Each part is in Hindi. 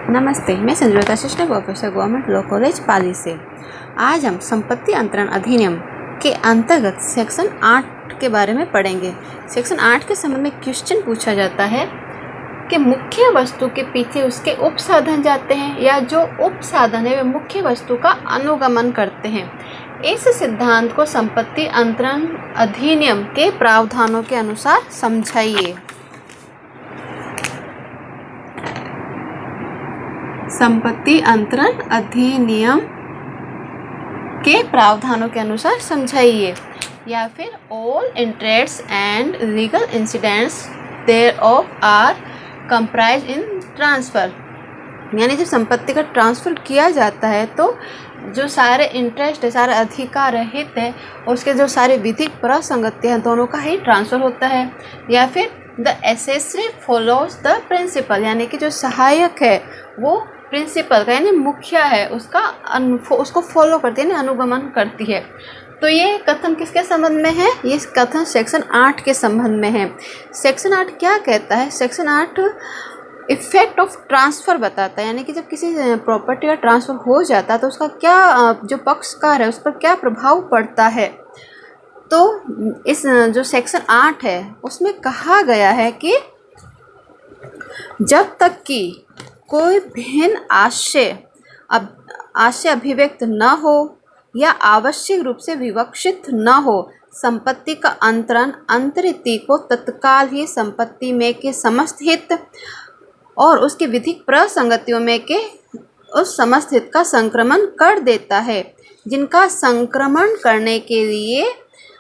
नमस्ते, मैं Sanjulata assistant professor government law college Pali से। आज हम संपत्ति अंतरण अधिनियम के अंतर्गत सेक्शन 8 के बारे में पढ़ेंगे। सेक्शन 8 के संबंध में क्वेश्चन पूछा जाता है कि मुख्य वस्तु के पीछे उसके उपसाधन जाते हैं या जो उपसाधन है वे मुख्य वस्तु का अनुगमन करते हैं। इस सिद्धांत को संपत्ति अंतरण अधिनियम के प्रावधानों के अनुसार समझाइए। संपत्ति अंतरण अधिनियम के प्रावधानों के अनुसार समझाइए, या फिर all interest and legal incidents thereof are comprise in transfer. यानी जब संपत्ति का ट्रांसफ़र किया जाता है तो जो सारे इंटरेस्ट है, सारे अधिकार रहित है, उसके जो सारे विधिक प्रसंगतियाँ हैं दोनों का ही ट्रांसफ़र होता है। या फिर the accessory follows the principal, यानी कि जो सहायक है वो प्रिंसिपल का यानी मुखिया है उसको फॉलो करती है, अनुगमन करती है। तो ये कथन किसके संबंध में है? ये कथन सेक्शन 8 के संबंध में है। सेक्शन 8 क्या कहता है? सेक्शन 8 इफेक्ट ऑफ ट्रांसफ़र बताता है, यानी कि जब किसी प्रॉपर्टी का ट्रांसफ़र हो जाता है तो उसका क्या जो पक्षकार है उस पर क्या प्रभाव पड़ता है। तो इस जो सेक्शन 8 है उसमें कहा गया है कि जब तक कि कोई भिन्न आशय अभिव्यक्त न हो या आवश्यक रूप से विवक्षित न हो, संपत्ति का अंतरण अंतरिति को तत्काल ही संपत्ति में के समस्त हित और उसके विधिक प्रसंगतियों में के उस समस्त हित का संक्रमण कर देता है, जिनका संक्रमण करने के लिए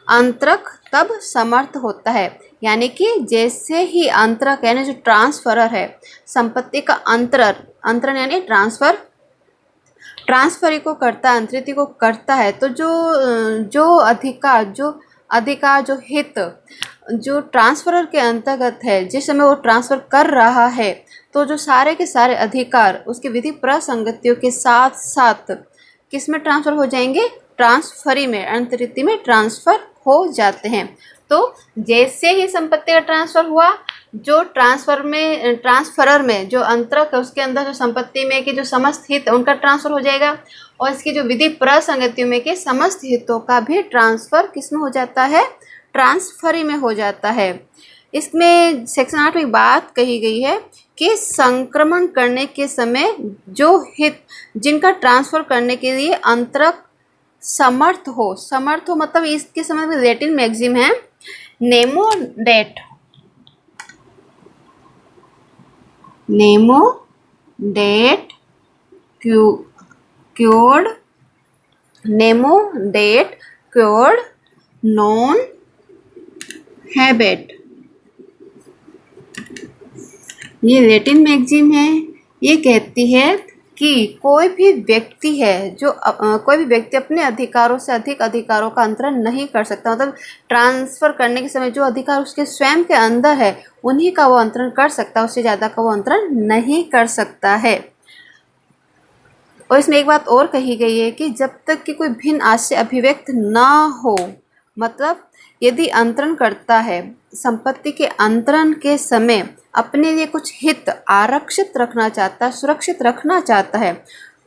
अंतरक तब समर्थ होता है। यानी कि जैसे ही अंतरक यानी जो ट्रांसफरर है संपत्ति का अंतरण यानी ट्रांसफर को करता है, अंतरित को करता है, तो जो अधिकार जो हित जो ट्रांसफरर के अंतर्गत है, जिस समय वो ट्रांसफ़र कर रहा है, तो जो सारे के सारे अधिकार उसके विधि प्रसंगतियों के साथ साथ किस में ट्रांसफ़र हो जाएंगे? ट्रांसफरी में, अंतरित में ट्रांसफ़र हो जाते हैं। तो जैसे ही संपत्ति का ट्रांसफ़र हुआ, जो ट्रांसफरर में जो अंतरक है उसके अंदर जो संपत्ति में के जो समस्त हित उनका ट्रांसफ़र हो जाएगा, और इसकी जो विधि प्रसंगतियों में के समस्त हितों का भी ट्रांसफ़र किस में हो जाता है? ट्रांसफरी में हो जाता है। इसमें सेक्शन 8 में बात कही गई है कि संक्रमण करने के समय जो हित जिनका ट्रांसफ़र करने के लिए अंतरक समर्थ हो मतलब इसके समय में लैटिन मैक्सिम है नेमो डेट क्योर्ड नॉन हैबिट। ये लैटिन मैक्सिम है। ये कहती है कि कोई भी व्यक्ति अपने अधिकारों से अधिक अधिकारों का अंतरण नहीं कर सकता। मतलब ट्रांसफ़र करने के समय जो अधिकार उसके स्वयं के अंदर है उन्हीं का वो अंतरण कर सकता है, उससे ज़्यादा का वो अंतरण नहीं कर सकता है। और इसमें एक बात और कही गई है कि जब तक कि कोई भिन्न आशय अभिव्यक्त ना हो, मतलब यदि अंतरण करता है संपत्ति के अंतरण के समय अपने लिए कुछ हित आरक्षित रखना चाहता है, सुरक्षित रखना चाहता है,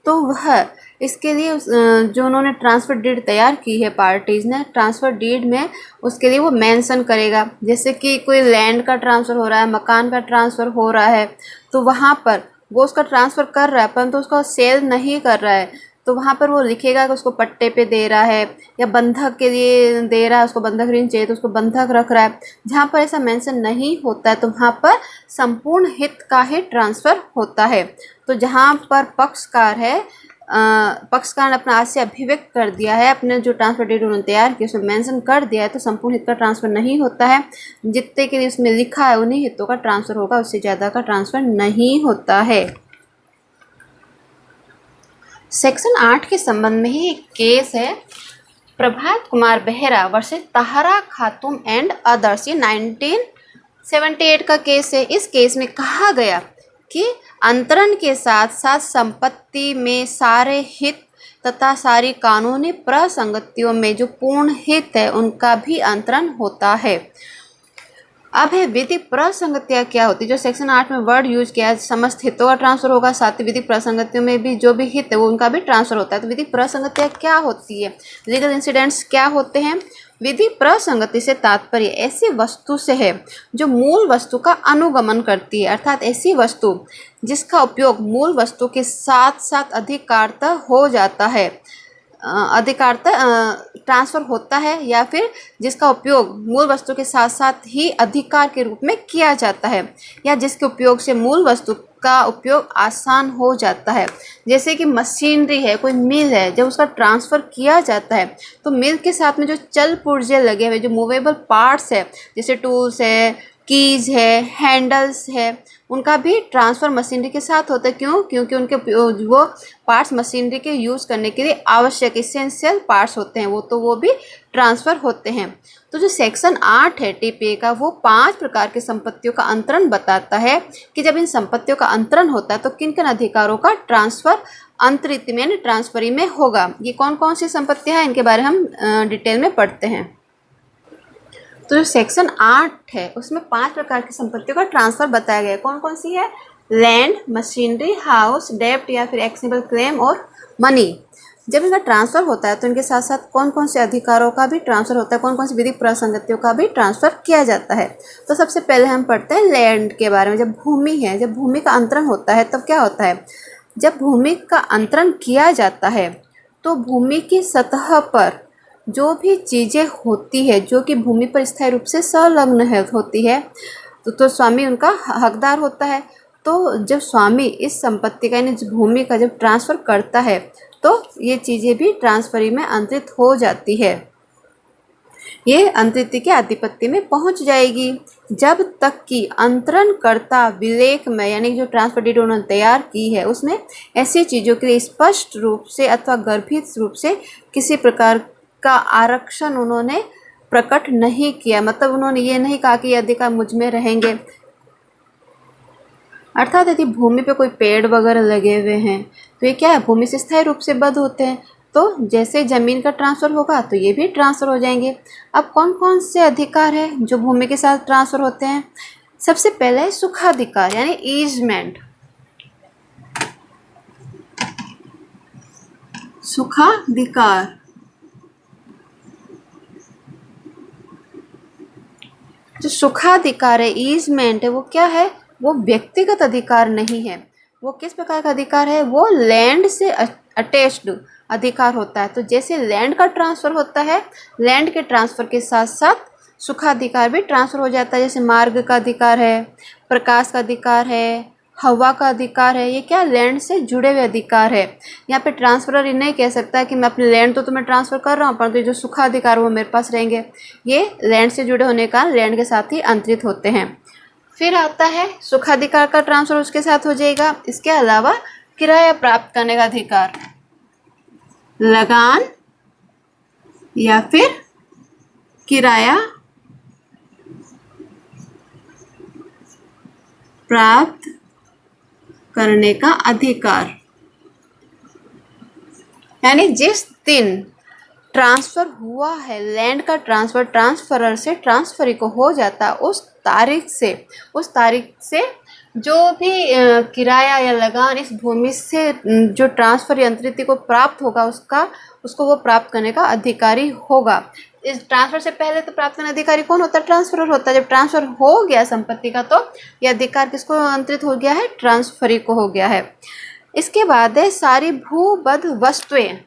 तो वह इसके लिए जो उन्होंने ट्रांसफ़र डीड तैयार की है पार्टीज़ ने, ट्रांसफ़र डीड में उसके लिए वो मेंशन करेगा। जैसे कि कोई लैंड का ट्रांसफ़र हो रहा है, मकान का ट्रांसफ़र हो रहा है, तो वहाँ पर वो उसका ट्रांसफ़र कर रहा है परंतु उसका सेल नहीं कर रहा है, तो वहाँ पर वो लिखेगा कि उसको पट्टे पे दे रहा है या बंधक के लिए दे रहा है, उसको बंधक ऋण चाहिए तो उसको बंधक रख रहा है। जहाँ पर ऐसा मेंशन नहीं होता है तो वहाँ पर संपूर्ण हित का ही ट्रांसफ़र होता है। तो जहाँ पर पक्षकार ने अपना आशय अभिव्यक्त कर दिया है, अपने जो ट्रांसफ़र डीड उन्होंने तैयार किया उसमें मेंशन कर दिया है, तो संपूर्ण हित का ट्रांसफ़र नहीं होता है। जितने के लिए उसमें लिखा है उन्हीं हितों का ट्रांसफ़र होगा, उससे ज़्यादा का ट्रांसफ़र नहीं होता है। सेक्शन 8 के संबंध में ही एक केस है, प्रभात कुमार बेहरा वर्सेस ताहरा खातून एंड अदर्स। ये 1978 का केस है। इस केस में कहा गया कि अंतरण के साथ साथ संपत्ति में सारे हित तथा सारी कानूनी प्रसंगतियों में जो पूर्ण हित है उनका भी अंतरण होता है। अब है विधिक प्रसंगतियाँ क्या होती है। जो सेक्शन 8 में वर्ड यूज किया है, समस्त हितों का ट्रांसफर होगा, साथ ही विधिक प्रसंगतियों में भी जो भी हित है वो उनका भी ट्रांसफर होता है। तो विधिक प्रसंगतियाँ क्या होती है, लीगल इंसिडेंट्स क्या होते हैं। विधि प्रसंगति से तात्पर्य ऐसी वस्तु से है जो मूल वस्तु का अनुगमन करती है, अर्थात ऐसी वस्तु जिसका उपयोग मूल वस्तु के साथ साथ अधिकारतः हो जाता है, अधिकारतः ट्रांसफर होता है, या फिर जिसका उपयोग मूल वस्तु के साथ साथ ही अधिकार के रूप में किया जाता है, या जिसके उपयोग से मूल वस्तु का उपयोग आसान हो जाता है। जैसे कि मशीनरी है, कोई मिल है, जब उसका ट्रांसफ़र किया जाता है तो मिल के साथ में जो चल पुर्जे लगे हुए, जो मूवेबल पार्ट्स है, जैसे टूल्स है, कीज है, हैंडल्स है, उनका भी ट्रांसफ़र मशीनरी के साथ होता है। क्यों? क्योंकि उनके वो पार्ट्स मशीनरी के यूज़ करने के लिए आवश्यक इसेंशियल पार्ट्स होते हैं, वो भी ट्रांसफ़र होते हैं। तो जो सेक्शन 8 है टीपीए का, वो 5 प्रकार की संपत्तियों का अंतरण बताता है कि जब इन संपत्तियों का अंतरण होता है तो किन किन अधिकारों का ट्रांसफ़र अंतरित में, ट्रांसफरी में होगा। ये कौन कौन सी संपत्तियाँ हैं, इनके बारे में हम डिटेल में पढ़ते हैं। तो जो सेक्शन 8 है उसमें 5 प्रकार की संपत्तियों का ट्रांसफ़र बताया गया है। कौन कौन सी है? लैंड, मशीनरी, हाउस, डेब्ट या फिर एक्शनेबल क्लेम और मनी। जब इनका ट्रांसफ़र होता है तो इनके साथ साथ कौन कौन से अधिकारों का भी ट्रांसफ़र होता है, कौन कौन सी विधिक प्रसंगतियों का भी ट्रांसफ़र किया जाता है। तो सबसे पहले हम पढ़ते हैं लैंड के बारे में। जब भूमि है, जब भूमि का अंतरण होता है तब क्या होता है? जब भूमि का अंतरण किया जाता है तो भूमि की सतह पर जो भी चीज़ें होती है जो कि भूमि पर स्थायी रूप से संलग्न होती है तो स्वामी उनका हकदार होता है। तो जब स्वामी इस संपत्ति का यानी भूमि का जब ट्रांसफ़र करता है तो ये चीज़ें भी ट्रांसफरी में अंतरित हो जाती है, ये अंतरित के आधिपत्य में पहुंच जाएगी। जब तक कि अंतरणकर्ता विलेख में यानी जो ट्रांसफर डीड उन्होंने तैयार की है उसमें ऐसी चीज़ों के लिए स्पष्ट रूप से अथवा गर्भित रूप से किसी प्रकार का आरक्षण उन्होंने प्रकट नहीं किया, मतलब उन्होंने ये नहीं कहा कि ये अधिकार मुझ में रहेंगे। अर्थात यदि भूमि पे कोई पेड़ वगैरह लगे हुए हैं तो ये क्या है, भूमि से स्थायी रूप से बद्ध होते हैं, तो जैसे ज़मीन का ट्रांसफ़र होगा तो ये भी ट्रांसफ़र हो जाएंगे। अब कौन कौन से अधिकार है जो भूमि के साथ ट्रांसफ़र होते हैं? सबसे पहले है सुखाधिकार यानी ईजमेंट। सुखाधिकार जो सुखाधिकार है, ईजमेंट है, वो क्या है? वो व्यक्तिगत अधिकार नहीं है। वो किस प्रकार का अधिकार है? वो लैंड से अटैच्ड अधिकार होता है। तो जैसे लैंड का ट्रांसफ़र होता है, लैंड के ट्रांसफ़र के साथ साथ सुखाधिकार भी ट्रांसफ़र हो जाता है। जैसे मार्ग का अधिकार है, प्रकाश का अधिकार है, हवा का अधिकार है, ये क्या लैंड से जुड़े हुए अधिकार है। यहाँ पे ट्रांसफरर ये नहीं कह सकता कि मैं अपनी लैंड तो तुम्हें ट्रांसफ़र कर रहा हूँ परंतु तो जो सुखाधिकार वो मेरे पास रहेंगे। ये लैंड से जुड़े होने का लैंड के साथ ही अंतरित होते हैं। फिर आता है सुखाधिकार का ट्रांसफ़र उसके साथ हो जाएगा। इसके अलावा किराया प्राप्त करने का अधिकार, लगान या फिर किराया प्राप्त करने का अधिकार, यानी जिस दिन ट्रांसफ़र हुआ है लैंड का ट्रांसफ़र ट्रांसफरर से ट्रांसफरी को हो जाता है उस तारीख से जो भी किराया या लगान इस भूमि से जो ट्रांसफर यंत्रित को प्राप्त होगा उसको वो प्राप्त करने का अधिकारी होगा। इस ट्रांसफ़र से पहले तो प्राप्त करने अधिकारी कौन होता है? ट्रांसफरर होता है। जब ट्रांसफ़र हो गया संपत्ति का तो ये अधिकार किसको अंतरित हो गया है? ट्रांसफरी को हो गया है। इसके बाद है सारी भूबद्ध वस्तुएं।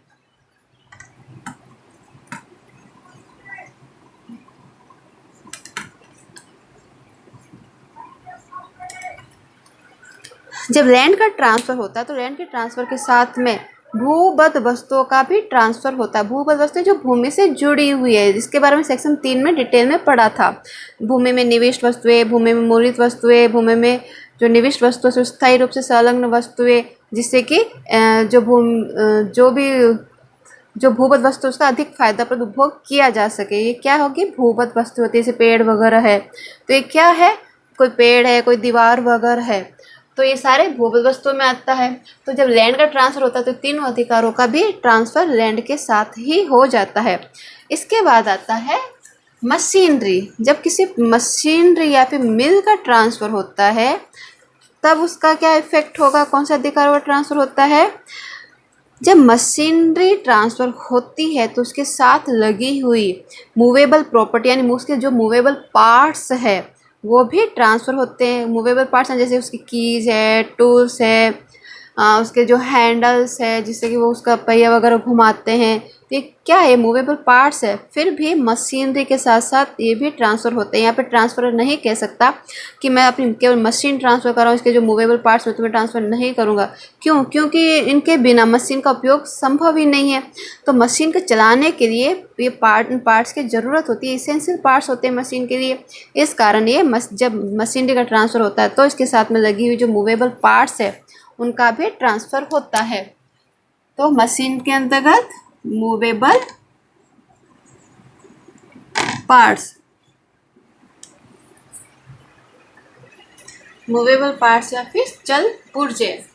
जब लैंड का ट्रांसफ़र होता है तो लैंड के ट्रांसफ़र के साथ में भूबद्ध वस्तुओं का भी ट्रांसफ़र होता है। भूबद्ध वस्तुएं जो भूमि से जुड़ी हुई है, जिसके बारे में सेक्शन 3 में डिटेल में पढ़ा था। भूमि में निविष्ट वस्तुएं, भूमि में मूलित वस्तुएं, भूमि में जो निविष्ट वस्तुएं से स्थायी रूप से संलग्न वस्तुएं, जिससे कि जो भूबद्ध वस्तु उसका अधिक फायदाप्रद उपभोग किया जा सके, ये क्या होगी? भूबद्ध वस्तु होती है। जैसे पेड़ वगैरह है तो ये क्या है? कोई पेड़ है, कोई दीवार वगैरह है, तो ये सारे भूबद्ध वस्तुओं में आता है। तो जब लैंड का ट्रांसफ़र होता है तो तीनों अधिकारों का भी ट्रांसफ़र लैंड के साथ ही हो जाता है। इसके बाद आता है मशीनरी, जब किसी मशीनरी या फिर मिल का ट्रांसफ़र होता है तब उसका क्या इफेक्ट होगा, कौन सा अधिकार का ट्रांसफ़र होता है। जब मशीनरी ट्रांसफ़र होती है तो उसके साथ लगी हुई मूवेबल प्रॉपर्टी यानी उसके जो मूवेबल पार्ट्स है वो भी ट्रांसफ़र होते हैं। मूवेबल पार्ट्स हैं जैसे उसकी कीज़ है, टूल्स है, उसके जो हैंडल्स है जिससे कि वो उसका पहिया वगैरह घुमाते हैं, तो ये क्या है, मूवेबल पार्ट्स है। फिर भी मशीनरी के साथ साथ ये भी ट्रांसफ़र होते हैं। यहाँ पे ट्रांसफ़र नहीं कह सकता कि मैं अपनी केवल मशीन ट्रांसफ़र कर रहा हूँ, इसके जो मूवेबल पार्ट्स में तुम्हें ट्रांसफ़र नहीं करूँगा। क्यों? क्योंकि इनके बिना मशीन का उपयोग संभव ही नहीं है। तो मशीन को चलाने के लिए ये पार्ट्स की ज़रूरत होती है, इसेंशियल पार्ट्स होते हैं मशीन के लिए। इस कारण ये जब मशीनरी का ट्रांसफ़र होता है तो इसके साथ में लगी हुई जो मूवेबल पार्ट्स है उनका भी ट्रांसफ़र होता है। तो मशीन के अंतर्गत मूवेबल पार्ट्स, मूवेबल पार्ट्स या फिर चल पुर्जे,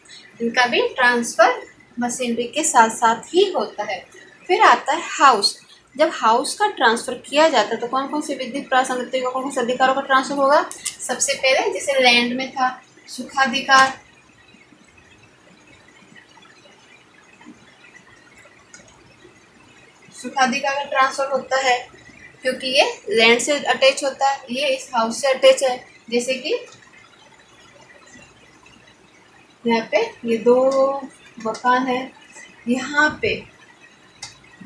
इनका भी ट्रांसफ़र मशीनरी के साथ साथ ही होता है। फिर आता है हाउस। जब हाउस का ट्रांसफ़र किया जाता है तो कौन कौन से विद्युत प्रासंगिक कौन कौन से अधिकारों का ट्रांसफ़र होगा। सबसे पहले जैसे लैंड में था सुखाधिकार, सुखाधिकार का ट्रांसफ़र होता है क्योंकि ये लैंड से अटैच होता है, ये इस हाउस से अटैच है। जैसे कि यहाँ पे ये दो मकान है, यहाँ पे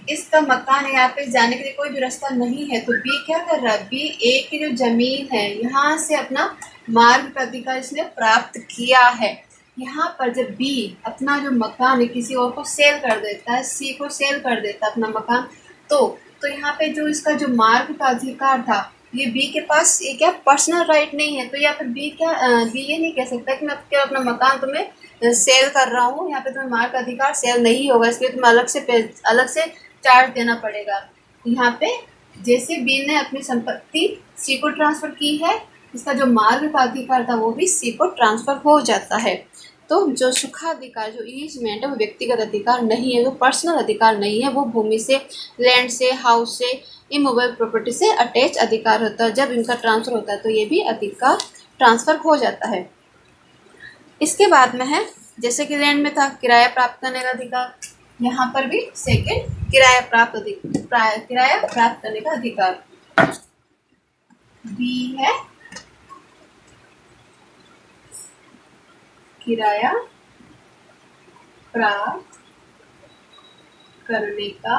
इसका मकान है, यहाँ पे जाने के लिए कोई भी रास्ता नहीं है, तो बी क्या कर रहा है, बी ए की जो जमीन है यहाँ से अपना मार्ग का अधिकार इसने प्राप्त किया है। यहाँ पर जब बी अपना जो मकान है किसी और को सेल कर देता है, सी को सेल कर देता है अपना मकान, तो यहाँ पे जो इसका जो मार्ग का अधिकार था ये बी के पास ये क्या पर्सनल राइट नहीं है। तो यहाँ पे बी क्या बी ये नहीं कह सकता कि मैं क्या अपना मकान तुम्हें सेल कर रहा हूँ, यहाँ पे तुम्हें मार्ग का अधिकार सेल नहीं होगा, इसके लिए तुम्हें अलग से चार्ज देना पड़ेगा। यहाँ पे जैसे बी ने अपनी संपत्ति सी को ट्रांसफ़र की है, इसका जो मार्ग का अधिकार था वो भी सी को ट्रांसफ़र हो जाता है। तो जो सुखाधिकार जो ईजमेंट है वो व्यक्तिगत अधिकार नहीं है, वो पर्सनल अधिकार नहीं है, वो भूमि से, लैंड से, हाउस से, इमूवेबल प्रॉपर्टी से अटैच अधिकार होता है। जब इनका ट्रांसफ़र होता है तो ये भी अधिकार ट्रांसफ़र हो जाता है। इसके बाद में है जैसे कि लैंड में था किराया प्राप्त करने का अधिकार, यहाँ पर भी सेकंड किराया प्राप्त करने का अधिकार बी है, किराया प्राप्त करने का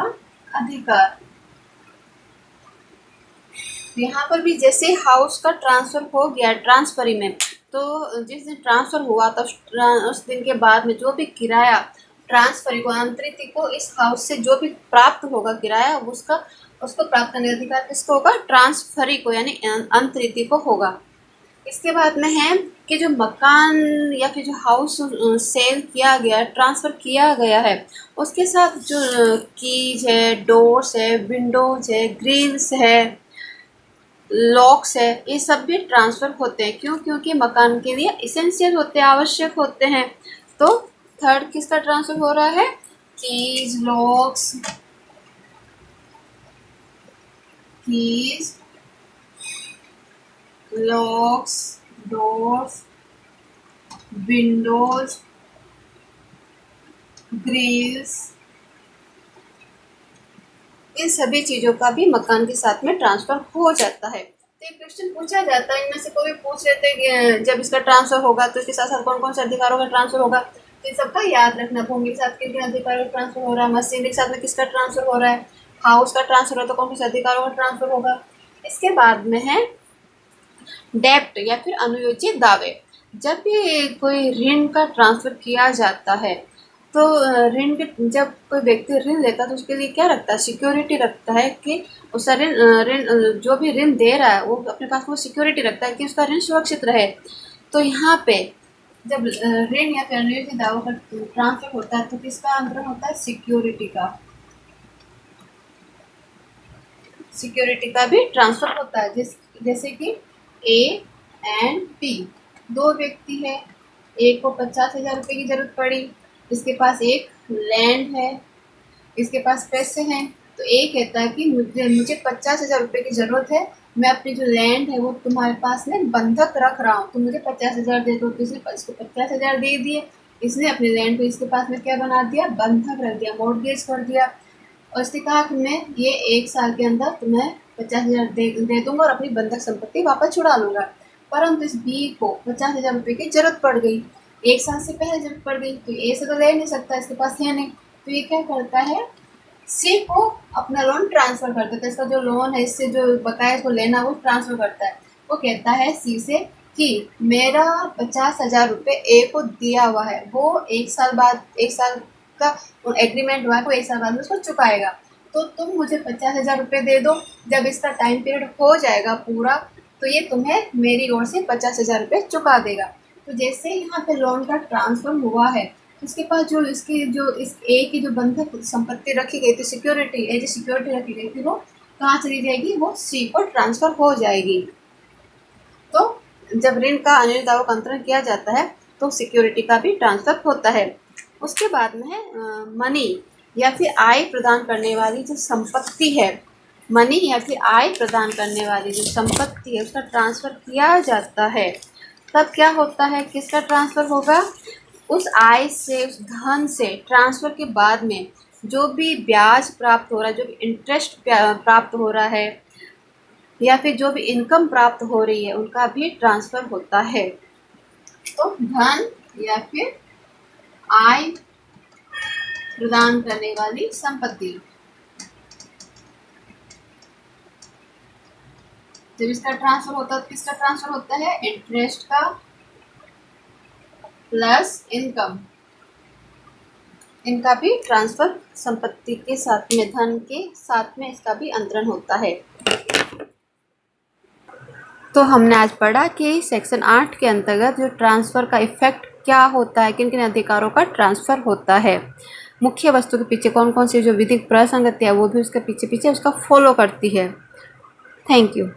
अधिकार। यहाँ पर भी जैसे हाउस का ट्रांसफ़र हो गया ट्रांसफरी में, तो जिस दिन ट्रांसफ़र हुआ तो उस दिन के बाद में जो भी किराया ट्रांसफरी को अंतरित को इस हाउस से जो भी प्राप्त होगा किराया उसको प्राप्त करने का अधिकार किसको होगा, ट्रांसफरी को यानी अंतरित को होगा। इसके बाद में है कि जो मकान या फिर जो हाउस सेल किया गया ट्रांसफ़र किया गया है उसके साथ जो कीज है, डोर्स है, विंडोज है, ग्रिल्स है, लॉक्स है, ये सब भी ट्रांसफ़र होते हैं। क्यों? क्योंकि मकान के लिए इसेंशियल होते हैं, आवश्यक होते हैं। तो थर्ड किसका ट्रांसफ़र हो रहा है, keys, locks, doors, windows, grills, इन सभी चीज़ों का भी मकान के साथ में ट्रांसफ़र हो जाता है। तो एक क्वेश्चन पूछा जाता है, इनमें से कोई पूछ लेते हैं जब इसका ट्रांसफ़र होगा तो इसके साथ साथ कौन कौन से अधिकारों का ट्रांसफ़र होगा, तो इन सबका याद रखना। भूमि के साथ किन किन अधिकारों का ट्रांसफ़र हो रहा है, मशीनरी के साथ में किसका ट्रांसफ़र हो रहा है, हाउस का ट्रांसफ़र हो तो कौन कौन से अधिकारों का ट्रांसफ़र होगा। इसके बाद में है डेप्ट या फिर अनुयोजित दावे। जब भी कोई ऋण का ट्रांसफ़र किया जाता है तो ऋण के जब कोई व्यक्ति ऋण लेता है तो उसके लिए क्या रखता है, सिक्योरिटी रखता है कि उसका ऋण जो भी ऋण दे रहा है वो अपने पास वो सिक्योरिटी रखता है कि उसका ऋण सुरक्षित रहे। तो यहाँ पे जब ऋण या फिर अनुयोजित दावों का ट्रांसफ़र होता है तो किसका अंतरण होता है, सिक्योरिटी का भी ट्रांसफ़र होता है। जैसे कि ए एंड बी दो व्यक्ति है, ए को 50,000 रुपये की ज़रूरत पड़ी, इसके पास एक लैंड है, इसके पास पैसे हैं, तो ए कहता है कि मुझे 50,000 रुपये की ज़रूरत है, मैं अपनी जो लैंड है वो तुम्हारे पास में बंधक रख रहा हूँ, तुम मुझे 50,000 दे दो। तो इसने इसको 50,000 दे दिए, इसने अपनी लैंड को इसके पास में क्या बना दिया, बंधक रख दिया, मॉर्गेज कर दिया। और इसने कहा कि मैं ये 1 साल के अंदर तुम्हें 50,000 दे दूंगा और अपनी बंधक संपत्ति वापस छुड़ा लूँगा। परंतु इस बी को 50,000 रुपये की ज़रूरत पड़ गई, 1 साल से पहले ज़रूरत पड़ गई, तो ए से तो ले नहीं सकता, इसके पास है नहीं। तो ये क्या करता है, सी को अपना लोन ट्रांसफ़र कर देता है, इसका जो लोन है इससे जो बकाया इसको लेना वो ट्रांसफ़र करता है। वो कहता है सी से कि मेरा 50,000 रुपये ए को दिया हुआ है, वो 1 साल बाद, 1 साल का एग्रीमेंट हुआ है, वो 1 साल बाद में उसको चुकाएगा। तो तुम मुझे 50,000 रुपये दे दो, जब इसका टाइम पीरियड हो जाएगा पूरा तो ये तुम्हें मेरी ओर से 50,000 रुपये चुका देगा। तो जैसे यहाँ पे लोन का ट्रांसफ़र हुआ है, उसके पास जो इसकी जो इस ए की जो बंधक संपत्ति रखी गई थी, सिक्योरिटी एज ए सिक्योरिटी रखी गई थी, वो कहाँ चली जाएगी, वो सी को ट्रांसफ़र हो जाएगी। तो जब ऋण का अनियमित दावों का अंतरण किया जाता है तो सिक्योरिटी का भी ट्रांसफ़र होता है। उसके बाद में है मनी या फिर आय प्रदान करने वाली जो संपत्ति है, मनी या फिर आय प्रदान करने वाली जो संपत्ति है उसका ट्रांसफ़र किया जाता है। तब क्या होता है, किसका ट्रांसफ़र होगा, उस आय से, उस धन से ट्रांसफ़र के बाद में जो भी ब्याज प्राप्त हो रहा है, जो भी इंटरेस्ट प्राप्त हो रहा है या फिर जो भी इनकम प्राप्त हो रही है उनका भी ट्रांसफ़र होता है। तो धन या फिर आय प्रदान करने वाली संपत्ति, जब इसका ट्रांसफ़र होता है, किसका ट्रांसफ़र होता है, इंटरेस्ट का प्लस इनकम, इनका भी ट्रांसफ़र संपत्ति के साथ में, धन के साथ में इसका भी अंतरण होता है। तो हमने आज पढ़ा कि सेक्शन 8 के अंतर्गत जो ट्रांसफ़र का इफ़ेक्ट क्या होता है, किन किन अधिकारों का ट्रांसफ़र होता है, मुख्य वस्तु के पीछे कौन कौन सी जो विधिक प्रसंगति है वो भी उसके पीछे पीछे उसका फॉलो करती है। Thank you.